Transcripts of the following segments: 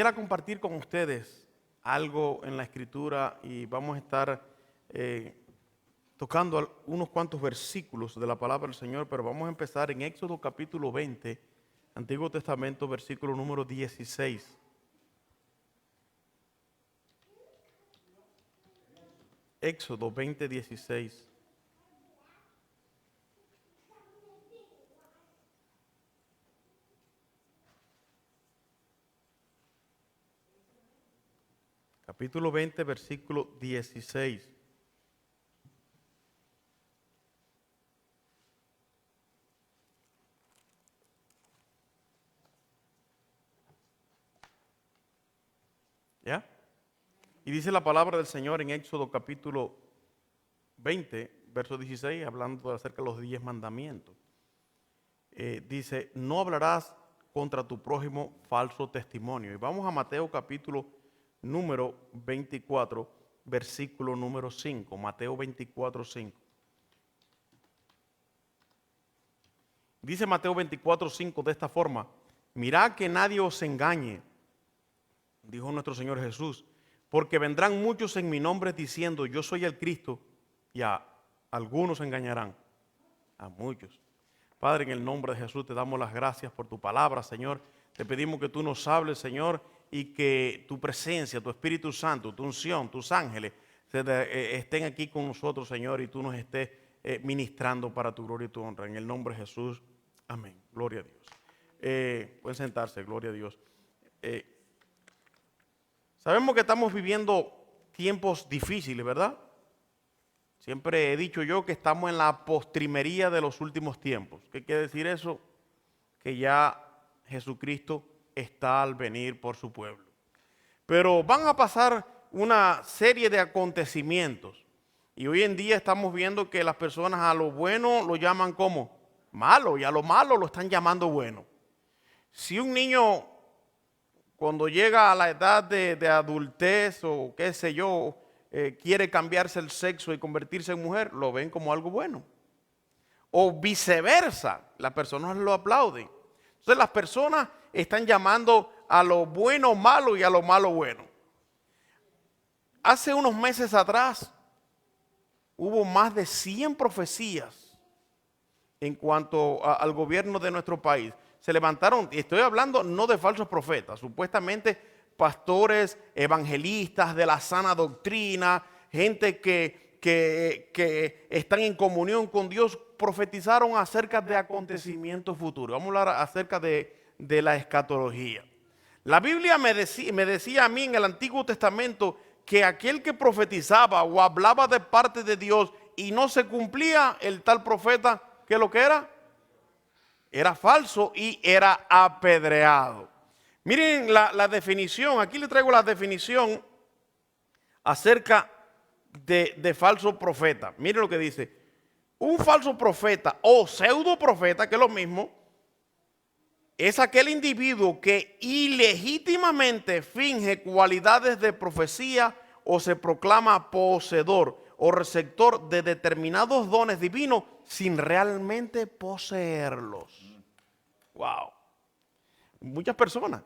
quisiera compartir con ustedes algo en la Escritura y vamos a estar tocando unos cuantos versículos de la palabra del Señor, pero vamos a empezar en Éxodo capítulo 20, Antiguo Testamento, versículo número 16. Éxodo 20, 16. Capítulo 20, versículo 16. ¿Ya? Y dice la palabra del Señor en Éxodo capítulo 20, verso 16, hablando acerca de los 10 mandamientos. Dice, no hablarás contra tu prójimo falso testimonio. Y vamos a Mateo capítulo número 24, versículo número 5. Mateo 24, 5. Dice Mateo 24, 5 de esta forma: mirad que nadie os engañe, dijo nuestro Señor Jesús, porque vendrán muchos en mi nombre diciendo, yo soy el Cristo, y a algunos engañarán, a muchos. Padre, en el nombre de Jesús te damos las gracias por tu palabra, Señor. Te pedimos que tú nos hables, Señor, y que tu presencia, tu Espíritu Santo, tu unción, tus ángeles estén aquí con nosotros, Señor, y tú nos estés ministrando para tu gloria y tu honra. En el nombre de Jesús, amén. Gloria a Dios. Pueden sentarse, gloria a Dios. Sabemos que estamos viviendo tiempos difíciles, ¿verdad? Siempre he dicho yo que estamos en la postrimería de los últimos tiempos. ¿Qué quiere decir eso? Que ya Jesucristo está al venir por su pueblo. Pero van a pasar una serie de acontecimientos. Y hoy en día estamos viendo que las personas a lo bueno lo llaman como malo y a lo malo lo están llamando bueno. Si un niño cuando llega a la edad de adultez o qué sé yo, quiere cambiarse el sexo y convertirse en mujer, lo ven como algo bueno. O viceversa, las personas lo aplauden. Entonces las personas están llamando a lo bueno malo y a lo malo bueno. Hace unos meses atrás hubo más de 100 profecías en cuanto al gobierno de nuestro país. Se levantaron, y estoy hablando no de falsos profetas, supuestamente pastores, evangelistas de la sana doctrina, gente que están en comunión con Dios, profetizaron acerca de acontecimientos futuros. Vamos a hablar acerca de la escatología. La Biblia me decía a mí en el Antiguo Testamento que aquel que profetizaba o hablaba de parte de Dios y no se cumplía, el tal profeta, ¿qué es lo que era? Era falso y era apedreado. Miren la definición, aquí le traigo la definición acerca de falso profeta. Miren lo que dice: un falso profeta o pseudo profeta, que es lo mismo, es aquel individuo que ilegítimamente finge cualidades de profecía o se proclama poseedor o receptor de determinados dones divinos sin realmente poseerlos. Wow. Muchas personas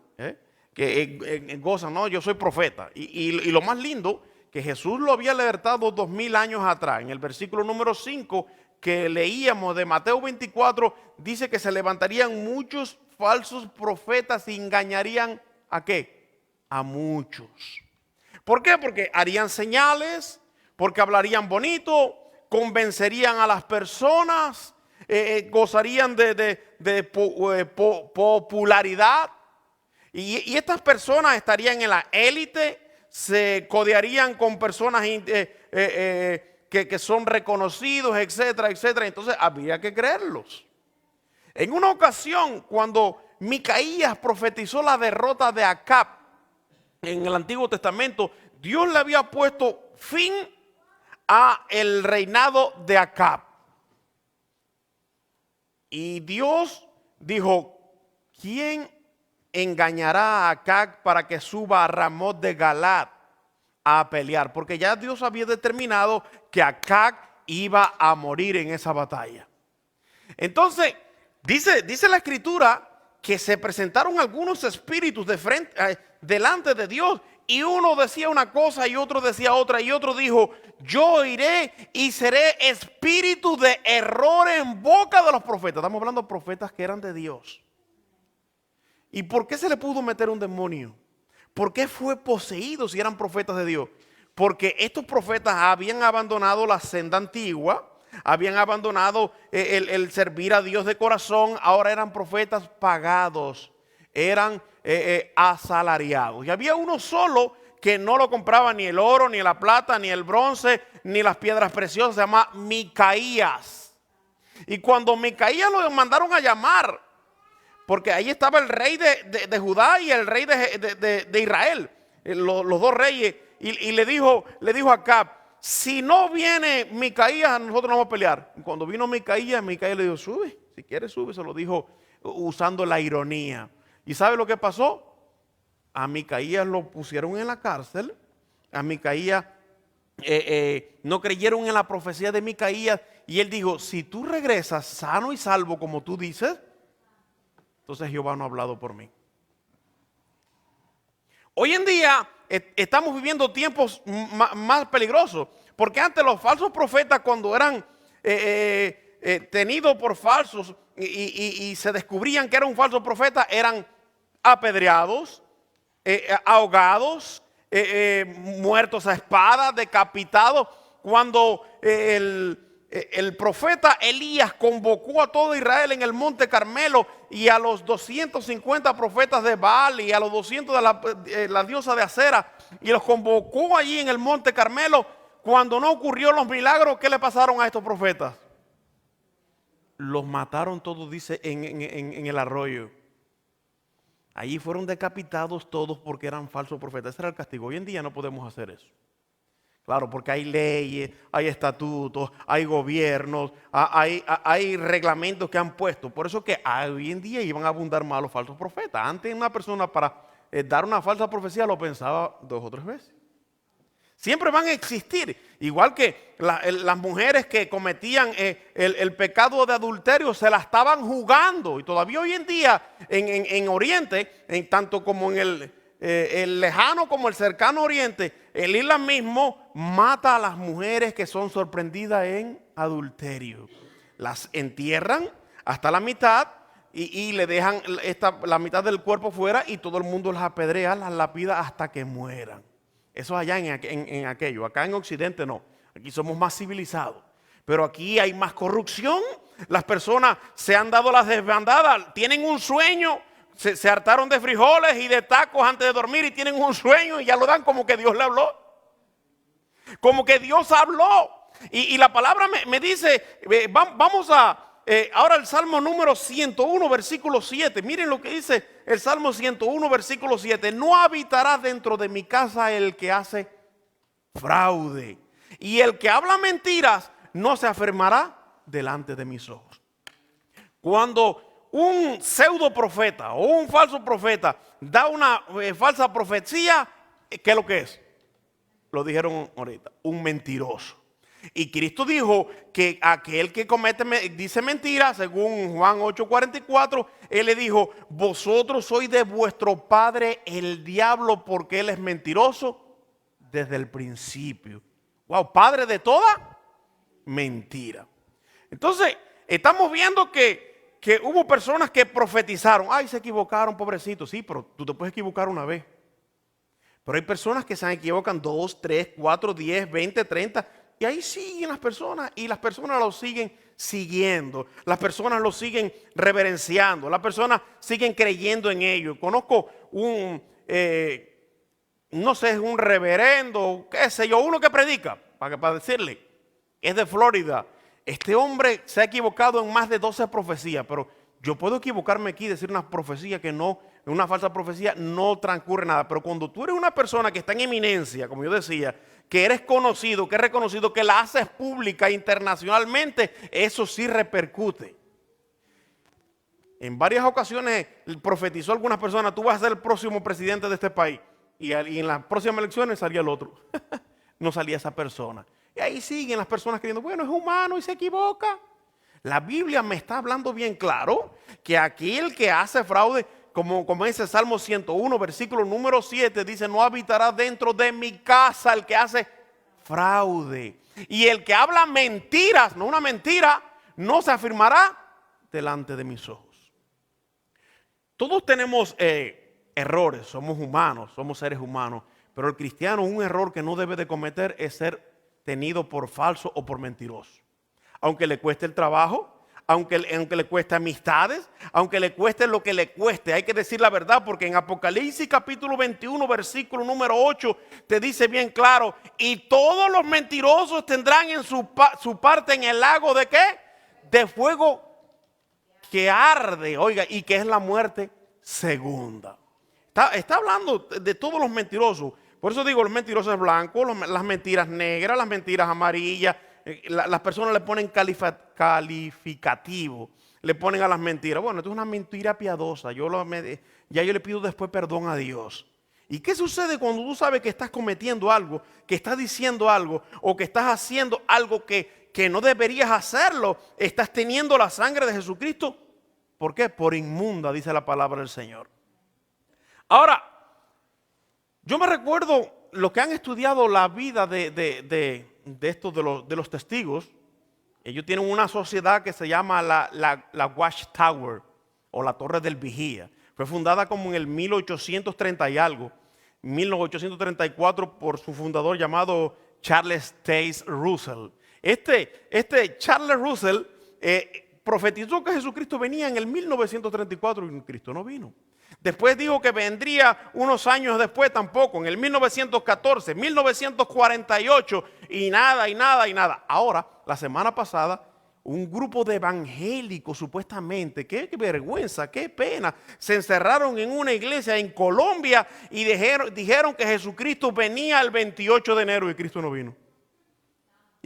que gozan, no, yo soy profeta. Y lo más lindo, que Jesús lo había alertado 2000 años atrás. En el versículo número 5 que leíamos de Mateo 24, dice que se levantarían muchos falsos profetas y engañarían ¿a qué? A muchos. ¿Por qué? Porque harían señales, porque hablarían bonito, convencerían a las personas, gozarían de popularidad. Y estas personas estarían en la élite, se codearían con personas que son reconocidos, etcétera, etcétera. Entonces había que creerlos. En una ocasión, cuando Micaías profetizó la derrota de Acab en el Antiguo Testamento, Dios le había puesto fin a el reinado de Acab. Y Dios dijo, ¿quién engañará a Acab para que suba a Ramot de Galaad a pelear? Porque ya Dios había determinado que Acab iba a morir en esa batalla. Entonces, dice la Escritura que se presentaron algunos espíritus delante de Dios. Y uno decía una cosa y otro decía otra. Y otro dijo, yo iré y seré espíritu de error en boca de los profetas. Estamos hablando de profetas que eran de Dios. ¿Y por qué se le pudo meter un demonio? ¿Por qué fue poseído si eran profetas de Dios? Porque estos profetas habían abandonado la senda antigua, habían abandonado el servir a Dios de corazón, ahora eran profetas pagados, eran asalariados. Y había uno solo que no lo compraba ni el oro, ni la plata, ni el bronce, ni las piedras preciosas, se llama Micaías. Y cuando Micaías lo mandaron a llamar, porque ahí estaba el rey de Judá y el rey de Israel, los dos reyes, y le dijo a Acab, si no viene Micaías, nosotros no vamos a pelear. Y cuando vino Micaías le dijo, sube, si quieres sube, se lo dijo usando la ironía. ¿Y sabe lo que pasó? A Micaías lo pusieron en la cárcel, a Micaías no creyeron en la profecía de Micaías, y él dijo, si tú regresas sano y salvo como tú dices, entonces Jehová no ha hablado por mí. Hoy en día estamos viviendo tiempos más peligrosos, porque antes los falsos profetas, cuando eran tenidos por falsos y se descubrían que era un falso profeta, eran apedreados, ahogados, muertos a espada, decapitados. Cuando el profeta Elías convocó a todo Israel en el monte Carmelo y a los 250 profetas de Baal y a los 200 de la diosa de Acera, y los convocó allí en el monte Carmelo, cuando no ocurrió los milagros, ¿qué le pasaron a estos profetas? Los mataron todos, dice, en el arroyo. Allí fueron decapitados todos porque eran falsos profetas. Ese era el castigo. Hoy en día no podemos hacer eso. Claro, porque hay leyes, hay estatutos, hay gobiernos, hay reglamentos que han puesto. Por eso que hoy en día iban a abundar más los falsos profetas. Antes una persona para dar una falsa profecía lo pensaba 2 o 3 veces. Siempre van a existir, igual que las mujeres que cometían el pecado de adulterio se la estaban jugando. Y todavía hoy en día en Oriente, tanto como en el lejano como el cercano Oriente, el Islam mismo mata a las mujeres que son sorprendidas en adulterio. Las entierran hasta la mitad y le dejan la mitad del cuerpo fuera, y todo el mundo las apedrea, las lapida hasta que mueran. Eso allá en aquello. Acá en Occidente no. Aquí somos más civilizados. Pero aquí hay más corrupción. Las personas se han dado las desbandadas. Tienen un sueño. Se hartaron de frijoles y de tacos antes de dormir y tienen un sueño y ya lo dan como que Dios le habló. Como que Dios habló. Y la palabra me dice, vamos ahora el Salmo número 101, versículo 7. Miren lo que dice el Salmo 101, versículo 7. No habitará dentro de mi casa el que hace fraude, y el que habla mentiras no se afirmará delante de mis ojos. Cuando un pseudo profeta o un falso profeta da una falsa profecía, ¿qué es lo que es? Lo dijeron ahorita, un mentiroso. Y Cristo dijo que aquel que dice mentira, según Juan 8:44, Él le dijo, vosotros sois de vuestro padre el diablo, porque él es mentiroso desde el principio. Wow, padre de toda mentira. Entonces, estamos viendo que hubo personas que profetizaron. Ay, se equivocaron, pobrecitos. Sí, pero tú te puedes equivocar una vez. Pero hay personas que se equivocan 2, 3, 4, 10, 20, 30. Y ahí siguen las personas, y las personas los siguen siguiendo, las personas los siguen reverenciando, las personas siguen creyendo en ellos. Conozco no sé, un reverendo, qué sé yo, uno que predica, para decirle, es de Florida. Este hombre se ha equivocado en más de 12 profecías, pero yo puedo equivocarme aquí y decir una profecía que no, una falsa profecía, no transcurre nada. Pero cuando tú eres una persona que está en eminencia, como yo decía, que eres conocido, que es reconocido, que la haces pública internacionalmente, eso sí repercute. En varias ocasiones profetizó a algunas personas, tú vas a ser el próximo presidente de este país. Y en las próximas elecciones salía el otro. No salía esa persona. Y ahí siguen las personas creyendo, bueno, es humano y se equivoca. La Biblia me está hablando bien claro que aquel que hace fraude, como ese Salmo 101, versículo número 7, dice, no habitará dentro de mi casa el que hace fraude. Y el que habla mentiras, no una mentira, no se afirmará delante de mis ojos. Todos tenemos errores, somos humanos, somos seres humanos, pero el cristiano, un error que no debe de cometer es ser tenido por falso o por mentiroso. Aunque le cueste el trabajo, aunque le cueste amistades, aunque le cueste lo que le cueste, hay que decir la verdad, porque en Apocalipsis capítulo 21, versículo número 8, te dice bien claro, y todos los mentirosos tendrán en su parte en el lago ¿de qué? De fuego que arde, oiga, y que es la muerte segunda. Está hablando de todos los mentirosos. Por eso digo, los mentirosos blancos, las mentiras negras, las mentiras amarillas. Las personas le ponen calificativo, le ponen a las mentiras. Bueno, esto es una mentira piadosa. Ya yo le pido después perdón a Dios. ¿Y qué sucede cuando tú sabes que estás cometiendo algo, que estás diciendo algo o que estás haciendo algo que no deberías hacerlo? Estás teniendo la sangre de Jesucristo. ¿Por qué? Por inmunda, dice la palabra del Señor. Ahora, yo me recuerdo los que han estudiado la vida de estos de los testigos. Ellos tienen una sociedad que se llama la Watchtower o la Torre del Vigía. Fue fundada como en el 1830 y algo, 1834 por su fundador llamado Charles Taze Russell. Este Charles Russell profetizó que Jesucristo venía en el 1934 y Cristo no vino. Después dijo que vendría unos años después tampoco, en el 1914, 1948 y nada. Ahora, la semana pasada, un grupo de evangélicos supuestamente, qué vergüenza, qué pena, se encerraron en una iglesia en Colombia y dijeron que Jesucristo venía el 28 de enero y Cristo no vino.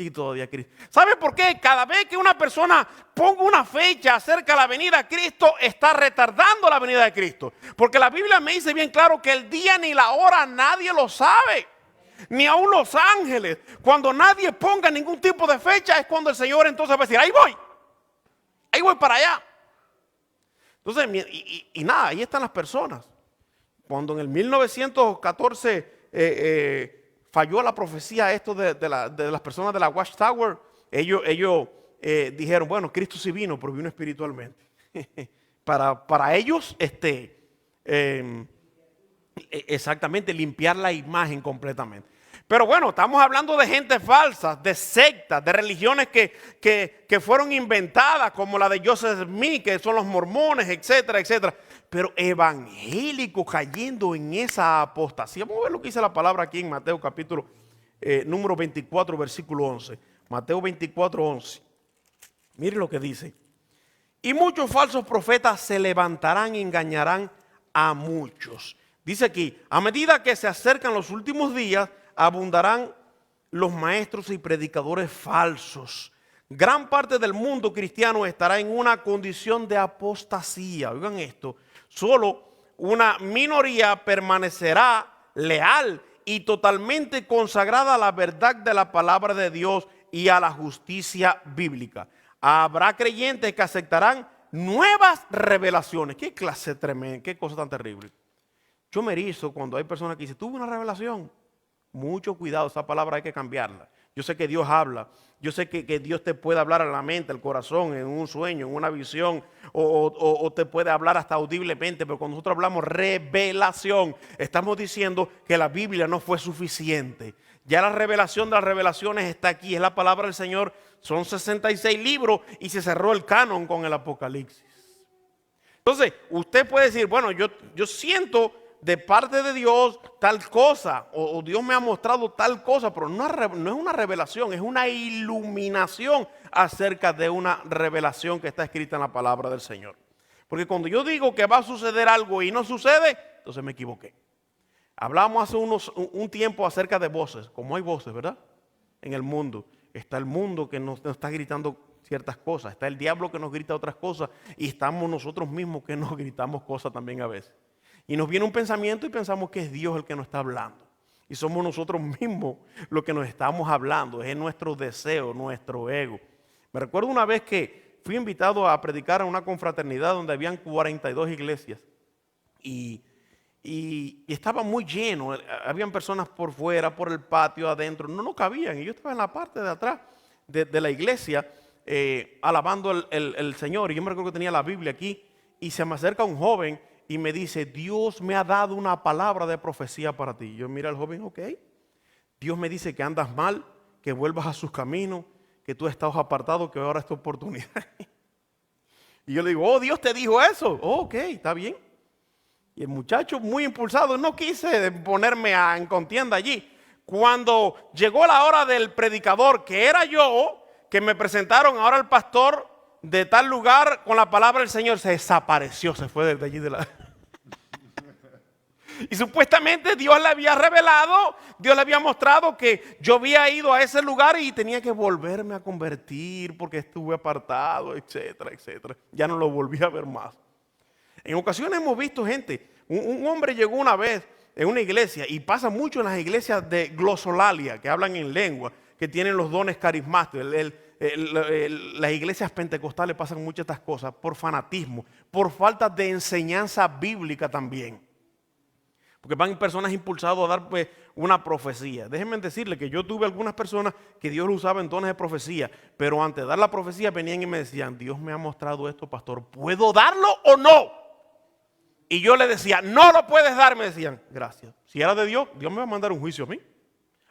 Y todavía Cristo. ¿Sabe por qué? Cada vez que una persona ponga una fecha acerca de la venida de Cristo, está retardando la venida de Cristo. Porque la Biblia me dice bien claro que el día ni la hora nadie lo sabe. Ni aun los ángeles. Cuando nadie ponga ningún tipo de fecha es cuando el Señor entonces va a decir, ahí voy para allá. Entonces, y nada, ahí están las personas. Cuando en el 1914 falló la profecía esto de las personas de la Watchtower, ellos dijeron, bueno, Cristo sí vino, pero vino espiritualmente. para ellos, exactamente, limpiar la imagen completamente. Pero bueno, estamos hablando de gente falsa, de sectas, de religiones que fueron inventadas, como la de Joseph Smith, que son los mormones, etcétera, etcétera. Pero evangélicos cayendo en esa apostasía. Vamos a ver lo que dice la palabra aquí en Mateo capítulo número 24, versículo 11. Mateo 24, 11. Mire lo que dice. Y muchos falsos profetas se levantarán y engañarán a muchos. Dice aquí, a medida que se acercan los últimos días, abundarán los maestros y predicadores falsos. Gran parte del mundo cristiano estará en una condición de apostasía. Oigan esto, solo una minoría permanecerá leal y totalmente consagrada a la verdad de la palabra de Dios y a la justicia bíblica. Habrá creyentes que aceptarán nuevas revelaciones. Qué clase tremenda, qué cosa tan terrible. Yo me erizo cuando hay personas que dicen, tuve una revelación. Mucho cuidado, esa palabra hay que cambiarla. Yo sé que Dios habla, yo sé que Dios te puede hablar a la mente, al corazón, en un sueño, en una visión, o te puede hablar hasta audiblemente, pero cuando nosotros hablamos revelación, estamos diciendo que la Biblia no fue suficiente. Ya la revelación de las revelaciones está aquí, es la palabra del Señor, son 66 libros y se cerró el canon con el Apocalipsis. Entonces, usted puede decir, bueno, yo siento de parte de Dios tal cosa, o Dios me ha mostrado tal cosa, pero no es una revelación, es una iluminación acerca de una revelación que está escrita en la palabra del Señor. Porque cuando yo digo que va a suceder algo y no sucede, entonces me equivoqué. Hablamos hace un tiempo acerca de voces, como hay voces, ¿verdad? En el mundo, está el mundo que nos está gritando ciertas cosas, está el diablo que nos grita otras cosas y estamos nosotros mismos que nos gritamos cosas también a veces. Y nos viene un pensamiento y pensamos que es Dios el que nos está hablando. Y somos nosotros mismos los que nos estamos hablando. Es nuestro deseo, nuestro ego. Me recuerdo una vez que fui invitado a predicar a una confraternidad donde habían 42 iglesias. y estaba muy lleno. Habían personas por fuera, por el patio, adentro. No cabían. Y yo estaba en la parte de atrás de la iglesia alabando el Señor. Y yo me recuerdo que tenía la Biblia aquí. Y se me acerca un joven y me dice, Dios me ha dado una palabra de profecía para ti. Yo mira al joven, ok. Dios me dice que andas mal, que vuelvas a sus caminos, que tú estás apartado, que ahora es tu oportunidad. Y yo le digo, oh, Dios te dijo eso. Oh, ok, está bien. Y el muchacho muy impulsado, no quise ponerme en contienda allí. Cuando llegó la hora del predicador, que era yo, que me presentaron ahora el pastor de tal lugar con la palabra del Señor, se desapareció, se fue de allí de la... Y supuestamente Dios le había revelado, Dios le había mostrado que yo había ido a ese lugar y tenía que volverme a convertir porque estuve apartado, etcétera, etcétera. Ya no lo volví a ver más. En ocasiones hemos visto gente, un hombre llegó una vez en una iglesia, y pasa mucho en las iglesias de glosolalia, que hablan en lengua, que tienen los dones carismáticos. Las iglesias pentecostales pasan muchas de estas cosas por fanatismo, por falta de enseñanza bíblica también. Porque van personas impulsadas a dar pues, una profecía. Déjenme decirles que yo tuve algunas personas que Dios usaba en dones de profecía, pero antes de dar la profecía venían y me decían, Dios me ha mostrado esto, pastor, ¿puedo darlo o no? Y yo le decía, no lo puedes dar, me decían, gracias. Si era de Dios, Dios me va a mandar un juicio a mí.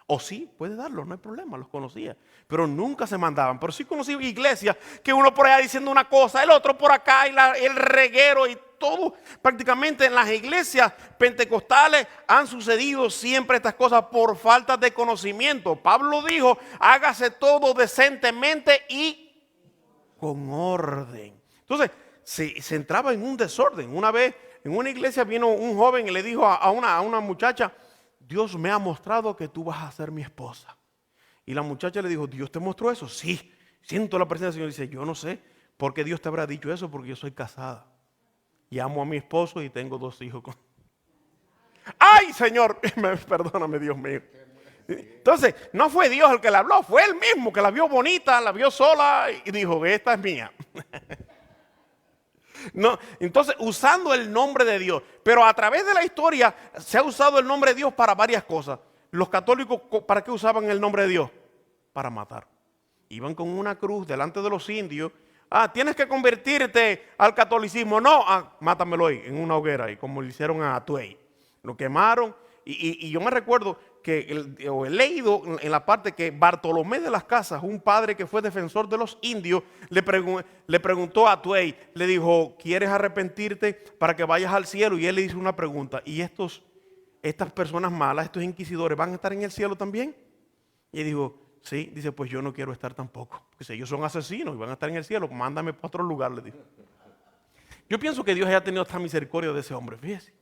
O sí, puedes darlo, no hay problema, los conocía. Pero nunca se mandaban. Pero sí conocí iglesias que uno por allá diciendo una cosa, el otro por acá, y el reguero y todo. Prácticamente en las iglesias pentecostales han sucedido siempre estas cosas por falta de conocimiento. Pablo dijo, hágase todo decentemente y con orden. Entonces, se entraba en un desorden. Una vez en una iglesia vino un joven y le dijo a una muchacha, Dios me ha mostrado que tú vas a ser mi esposa. Y la muchacha le dijo, ¿Dios te mostró eso? Sí, siento la presencia del Señor. Dice, yo no sé por qué Dios te habrá dicho eso, porque yo soy casada. Y amo a mi esposo y tengo 2 hijos. ¡Ay, Señor! Perdóname, Dios mío. Entonces, no fue Dios el que le habló, fue él mismo que la vio bonita, la vio sola y dijo, esta es mía. No, entonces, usando el nombre de Dios. Pero a través de la historia se ha usado el nombre de Dios para varias cosas. Los católicos, ¿para qué usaban el nombre de Dios? Para matar. Iban con una cruz delante de los indios. Tienes que convertirte al catolicismo. No, mátamelo ahí, en una hoguera. Y como le hicieron a Atuey. Lo quemaron. Y yo me recuerdo que he leído en la parte que Bartolomé de las Casas, un padre que fue defensor de los indios, le preguntó a Atuey, le dijo, ¿quieres arrepentirte para que vayas al cielo? Y él le hizo una pregunta, ¿y estas personas malas, estos inquisidores, van a estar en el cielo también? Y él dijo, sí, dice, pues yo no quiero estar tampoco. Dice, ellos son asesinos y van a estar en el cielo, mándame para otro lugar, le dijo. Yo pienso que Dios haya tenido esta misericordia de ese hombre, fíjese.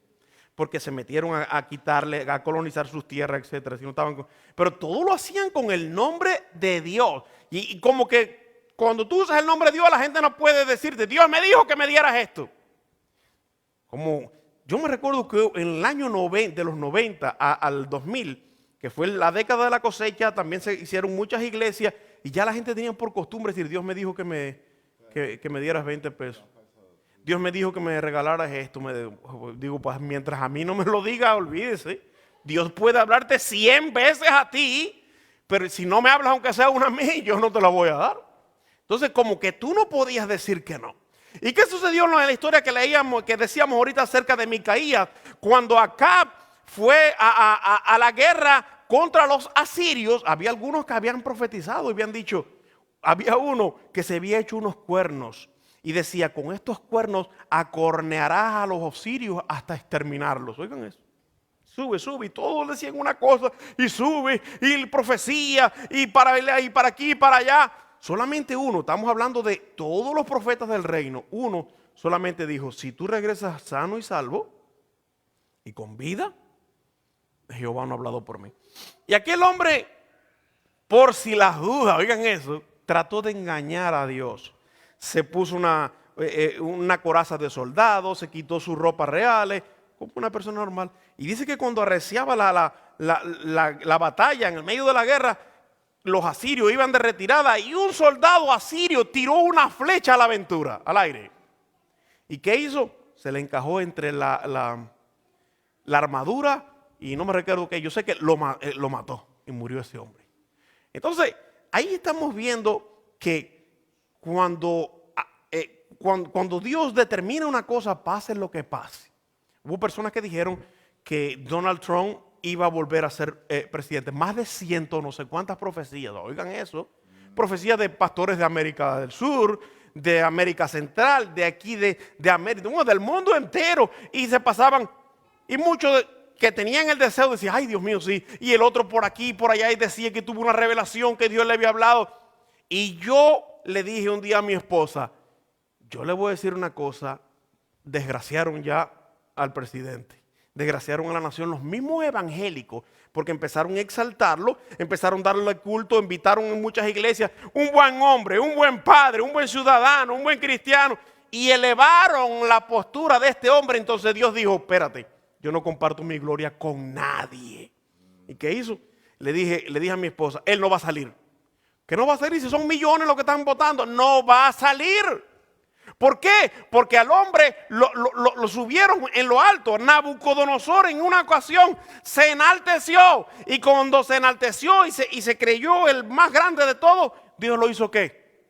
Porque se metieron a quitarle, a colonizar sus tierras, etcétera. Si no estaban pero todo lo hacían con el nombre de Dios. Y como que cuando tú usas el nombre de Dios, la gente no puede decirte, Dios me dijo que me dieras esto. Como yo me recuerdo que en el año de los 90 al 2000, que fue la década de la cosecha, también se hicieron muchas iglesias y ya la gente tenía por costumbre decir, Dios me dijo que me dieras 20 pesos. Dios me dijo que me regalaras esto. Digo, pues mientras a mí no me lo diga, olvídese. Dios puede hablarte 100 veces a ti, pero si no me hablas aunque sea una a mí, yo no te la voy a dar. Entonces, como que tú no podías decir que no. ¿Y qué sucedió en la historia que leíamos, que decíamos ahorita acerca de Micaías? Cuando Acab fue a la guerra contra los asirios, había algunos que habían profetizado y habían dicho, había uno que se había hecho unos cuernos. Y decía, con estos cuernos acornearás a los asirios hasta exterminarlos. Oigan eso. Sube, y todos decían una cosa, y sube, y profecía, y para aquí, y para allá. Solamente uno, estamos hablando de todos los profetas del reino, uno solamente dijo, si tú regresas sano y salvo, y con vida, Jehová no ha hablado por mí. Y aquel hombre, por si las dudas, oigan eso, trató de engañar a Dios. Se puso una coraza de soldados, se quitó sus ropas reales, como una persona normal. Y dice que cuando arreciaba la batalla en el medio de la guerra, los asirios iban de retirada y un soldado asirio tiró una flecha a la aventura, al aire. ¿Y qué hizo? se le encajó entre la armadura y no me recuerdo qué. Yo sé que lo mató y murió ese hombre. Entonces, ahí estamos viendo que cuando Dios determina una cosa, pase lo que pase. Hubo personas que dijeron que Donald Trump iba a volver a ser presidente. Más de 100, no sé cuántas profecías. Oigan eso. Profecías de pastores de América del Sur, de América Central, de aquí de América, bueno, del mundo entero. Y se pasaban, y muchos que tenían el deseo decían, ay Dios mío, sí. Y el otro por aquí, por allá, y decía que tuvo una revelación que Dios le había hablado. Y yo le dije un día a mi esposa, yo le voy a decir una cosa, desgraciaron ya al presidente, desgraciaron a la nación, los mismos evangélicos, porque empezaron a exaltarlo, empezaron a darle culto, invitaron en muchas iglesias, un buen hombre, un buen padre, un buen ciudadano, un buen cristiano, y elevaron la postura de este hombre. Entonces Dios dijo, espérate, yo no comparto mi gloria con nadie. ¿Y qué hizo? Le dije a mi esposa, él no va a salir. ¿Que no va a salir si son millones los que están votando? No va a salir. ¿Por qué? Porque al hombre lo subieron en lo alto. Nabucodonosor en una ocasión se enalteció. Y cuando se enalteció y se creyó el más grande de todos, Dios lo hizo ¿qué?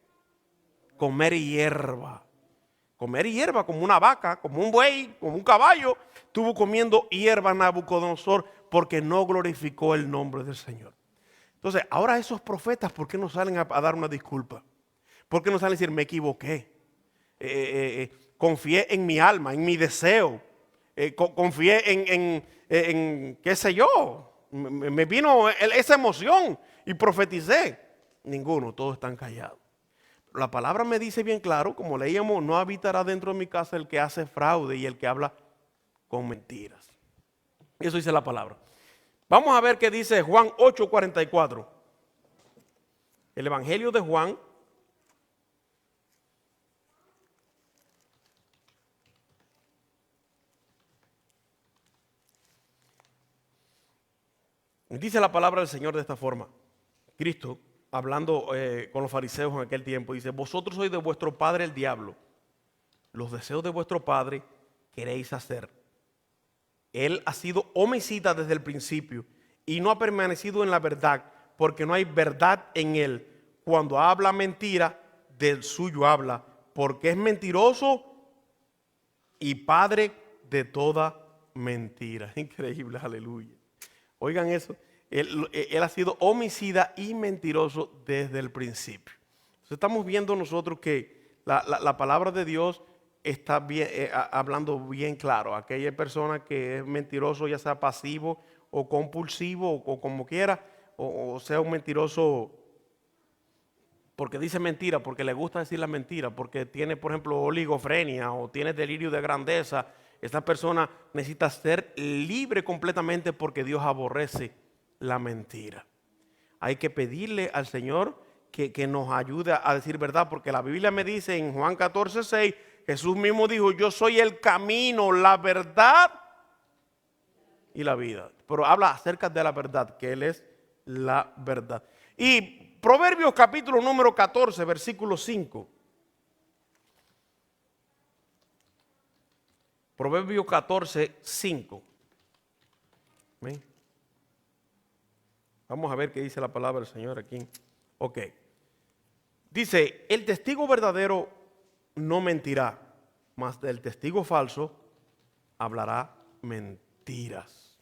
Comer hierba. Comer hierba como una vaca, como un buey, como un caballo. Estuvo comiendo hierba Nabucodonosor porque no glorificó el nombre del Señor. Entonces, ahora esos profetas, ¿por qué no salen a dar una disculpa? ¿Por qué no salen a decir, me equivoqué? Confié en mi alma, en mi deseo. Confié en qué sé yo. Me vino esa emoción y profeticé. Ninguno, todos están callados. La palabra me dice bien claro, como leíamos, no habitará dentro de mi casa el que hace fraude y el que habla con mentiras. Eso dice la palabra. Vamos a ver qué dice Juan 8:44. El Evangelio de Juan. Dice la palabra del Señor de esta forma. Cristo, hablando con los fariseos en aquel tiempo, dice, vosotros sois de vuestro padre el diablo. Los deseos de vuestro padre queréis hacer. Él ha sido homicida desde el principio y no ha permanecido en la verdad, porque no hay verdad en él. Cuando habla mentira, del suyo habla, porque es mentiroso y padre de toda mentira. Increíble, aleluya. Oigan eso, él ha sido homicida y mentiroso desde el principio. Entonces estamos viendo nosotros que la palabra de Dios está bien, hablando bien claro. Aquella persona que es mentiroso, ya sea pasivo o compulsivo o como quiera, o sea un mentiroso porque dice mentira, porque le gusta decir la mentira, porque tiene, por ejemplo, oligofrenia o tiene delirio de grandeza. Esta persona necesita ser libre completamente porque Dios aborrece la mentira. Hay que pedirle al Señor que nos ayude a decir verdad, porque la Biblia me dice en Juan 14:6, Jesús mismo dijo, yo soy el camino, la verdad y la vida. Pero habla acerca de la verdad, que Él es la verdad. Y Proverbios capítulo número 14, versículo 5. Proverbios 14, 5. ¿Ven? Vamos a ver qué dice la palabra del Señor aquí. Ok. Dice, el testigo verdadero no mentirá, mas el testigo falso hablará mentiras.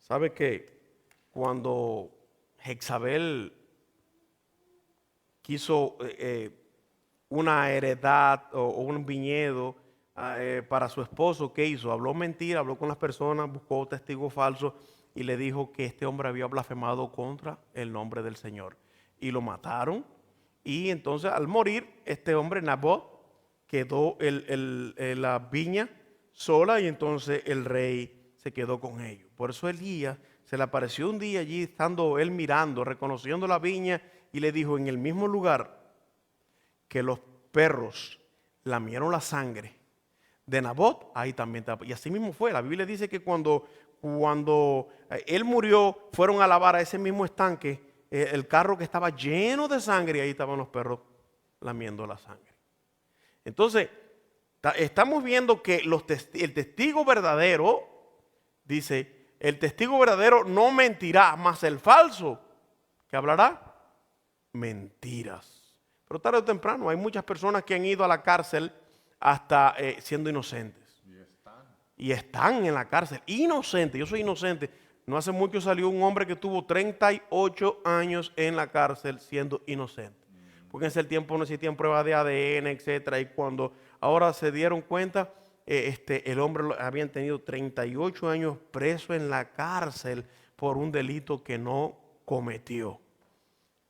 ¿Sabe qué? Cuando Jezabel quiso una heredad o un viñedo para su esposo, ¿qué hizo? Habló mentira, habló con las personas, buscó testigos falsos y le dijo que este hombre había blasfemado contra el nombre del Señor. Y lo mataron. Y entonces al morir, este hombre, Nabot, quedó la viña sola y entonces el rey se quedó con ellos. Por eso Elías se le apareció un día allí, estando él mirando, reconociendo la viña, y le dijo, en el mismo lugar que los perros lamieron la sangre de Nabot, ahí también está. Y así mismo fue. La Biblia dice que cuando él murió, fueron a lavar a ese mismo estanque el carro que estaba lleno de sangre, y ahí estaban los perros lamiendo la sangre. Entonces, Estamos viendo que el testigo verdadero, dice, el testigo verdadero no mentirá, mas el falso, ¿qué hablará? Mentiras. Pero tarde o temprano hay muchas personas que han ido a la cárcel hasta siendo inocentes. Y están en la cárcel, inocentes. Yo soy inocente. No hace mucho salió un hombre que tuvo 38 años en la cárcel siendo inocente. Porque en ese tiempo no existían pruebas de ADN, etcétera. Y cuando ahora se dieron cuenta, el hombre había tenido 38 años preso en la cárcel por un delito que no cometió.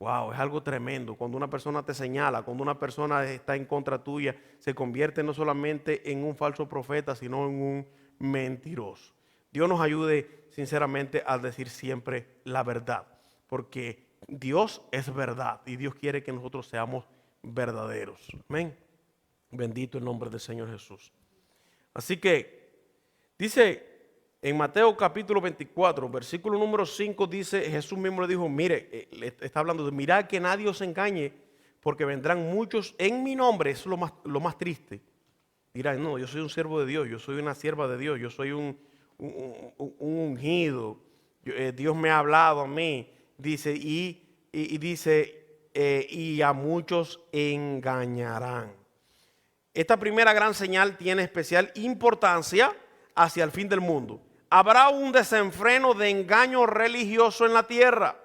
Wow, es algo tremendo. Cuando una persona te señala, cuando una persona está en contra tuya, se convierte no solamente en un falso profeta, sino en un mentiroso. Dios nos ayude sinceramente a decir siempre la verdad, porque Dios es verdad y Dios quiere que nosotros seamos verdaderos. Amén. Bendito el nombre del Señor Jesús. Así que dice en Mateo capítulo 24, versículo número 5, dice, Jesús mismo le dijo, mire, le está hablando de mirad que nadie os engañe, porque vendrán muchos en mi nombre. Eso es lo más triste. Dirán, no, yo soy un siervo de Dios, yo soy una sierva de Dios, yo soy un ungido, Dios me ha hablado a mí, dice, y a muchos engañarán. Esta primera gran señal tiene especial importancia hacia el fin del mundo. Habrá un desenfreno de engaño religioso en la tierra.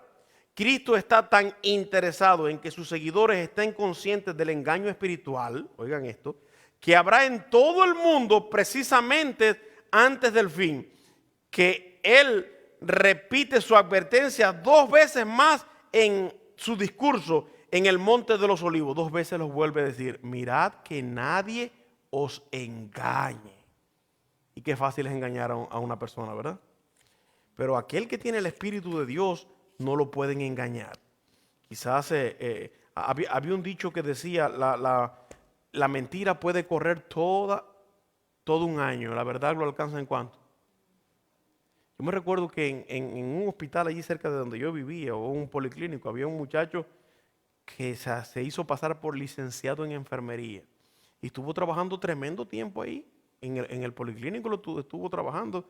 Cristo está tan interesado en que sus seguidores estén conscientes del engaño espiritual, oigan esto, que habrá en todo el mundo precisamente antes del fin, que Él repite su advertencia 2 veces más en su discurso en el Monte de los Olivos. 2 veces los vuelve a decir, mirad que nadie os engañe. Y qué fácil es engañar a una persona, ¿verdad? Pero aquel que tiene el Espíritu de Dios no lo pueden engañar. Quizás había un dicho que decía, la mentira puede correr todo un año. La verdad lo alcanza en cuánto. Yo me recuerdo que en un hospital allí cerca de donde yo vivía, o un policlínico, había un muchacho que se hizo pasar por licenciado en enfermería. Y estuvo trabajando tremendo tiempo ahí. En el policlínico estuvo trabajando.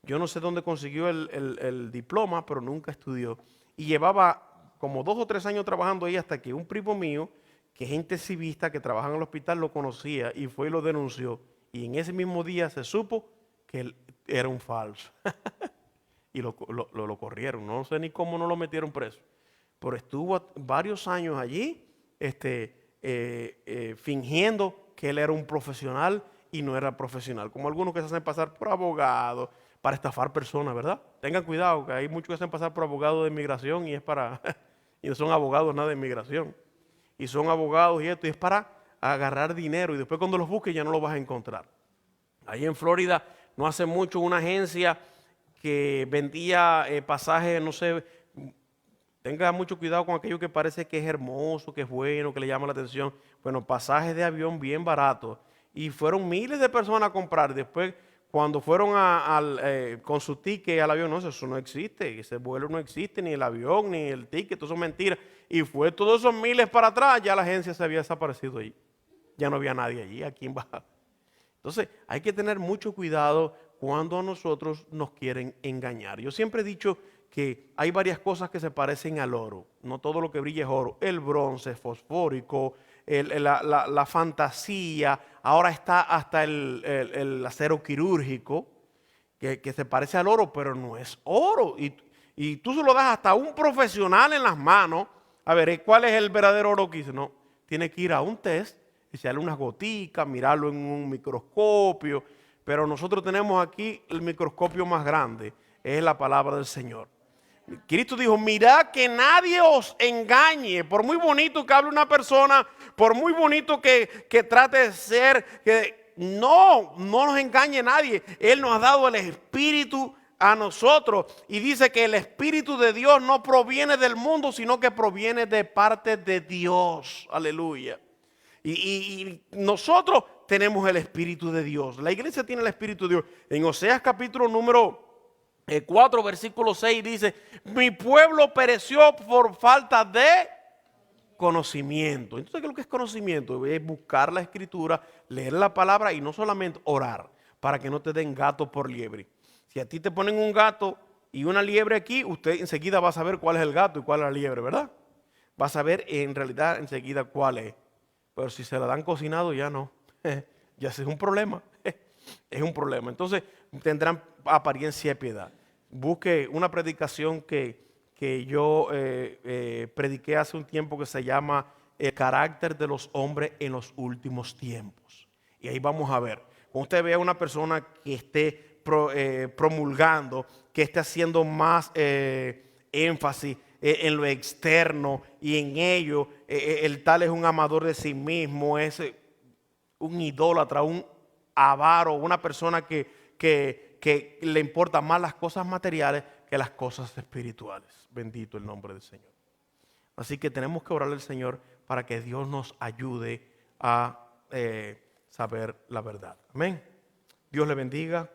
Yo no sé dónde consiguió el diploma, pero nunca estudió. Y llevaba como 2 o 3 años trabajando ahí hasta que un primo mío, que es intensivista, que trabaja en el hospital, lo conocía y fue y lo denunció. Y en ese mismo día se supo que él era un falso. Y lo corrieron. No sé ni cómo no lo metieron preso. Pero estuvo varios años allí fingiendo que él era un profesional y no era profesional, como algunos que se hacen pasar por abogados para estafar personas, ¿verdad? Tengan cuidado, que hay muchos que se hacen pasar por abogados de inmigración y es para, y no son abogados nada de inmigración, y son abogados y esto, y es para agarrar dinero, y después cuando los busques ya no los vas a encontrar. Ahí en Florida, no hace mucho, una agencia que vendía pasajes, no sé, tenga mucho cuidado con aquello que parece que es hermoso, que es bueno, que le llama la atención. Bueno, pasajes de avión bien baratos. Y fueron miles de personas a comprar. Después, cuando fueron con su ticket al avión, no, eso no existe. Ese vuelo no existe, ni el avión, ni el ticket, todo eso es mentira. Y fue todos esos miles para atrás, ya la agencia se había desaparecido allí. Ya no había nadie allí, ¿a quién va? Entonces, hay que tener mucho cuidado cuando a nosotros nos quieren engañar. Yo siempre he dicho que hay varias cosas que se parecen al oro. No todo lo que brilla es oro. El bronce fosfórico, la fantasía, ahora está hasta el acero quirúrgico, que se parece al oro, pero no es oro. Y tú se lo das hasta a un profesional en las manos. A ver, ¿cuál es el verdadero oro que dice? No, tiene que ir a un test, echarle unas goticas, mirarlo en un microscopio. Pero nosotros tenemos aquí el microscopio más grande, es la palabra del Señor. Cristo dijo, mirad que nadie os engañe. Por muy bonito que hable una persona, por muy bonito que trate de ser, que no nos engañe nadie. Él nos ha dado el Espíritu a nosotros. Y dice que el Espíritu de Dios no proviene del mundo, sino que proviene de parte de Dios. Aleluya. Y nosotros tenemos el Espíritu de Dios. La iglesia tiene el Espíritu de Dios. En Oseas capítulo número 4, versículo 6 dice, mi pueblo pereció por falta de conocimiento. Entonces, ¿qué es lo que es conocimiento? Es buscar la escritura, leer la palabra y no solamente orar para que no te den gato por liebre. Si a ti te ponen un gato y una liebre aquí, usted enseguida va a saber cuál es el gato y cuál es la liebre, ¿verdad? Va a saber en realidad enseguida cuál es. Pero si se la dan cocinado, ya no. Ya es un problema. Es un problema. Entonces tendrán apariencia de piedad. Busque una predicación que yo prediqué hace un tiempo que se llama El carácter de los hombres en los últimos tiempos. Y ahí vamos a ver. Cuando usted vea a una persona que esté promulgando, que esté haciendo más énfasis en lo externo y en ello, el tal es un amador de sí mismo, es un idólatra, un avaro, una persona que le importan más las cosas materiales que las cosas espirituales. Bendito el nombre del Señor. Así que tenemos que orarle al Señor para que Dios nos ayude a saber la verdad. Amén. Dios le bendiga.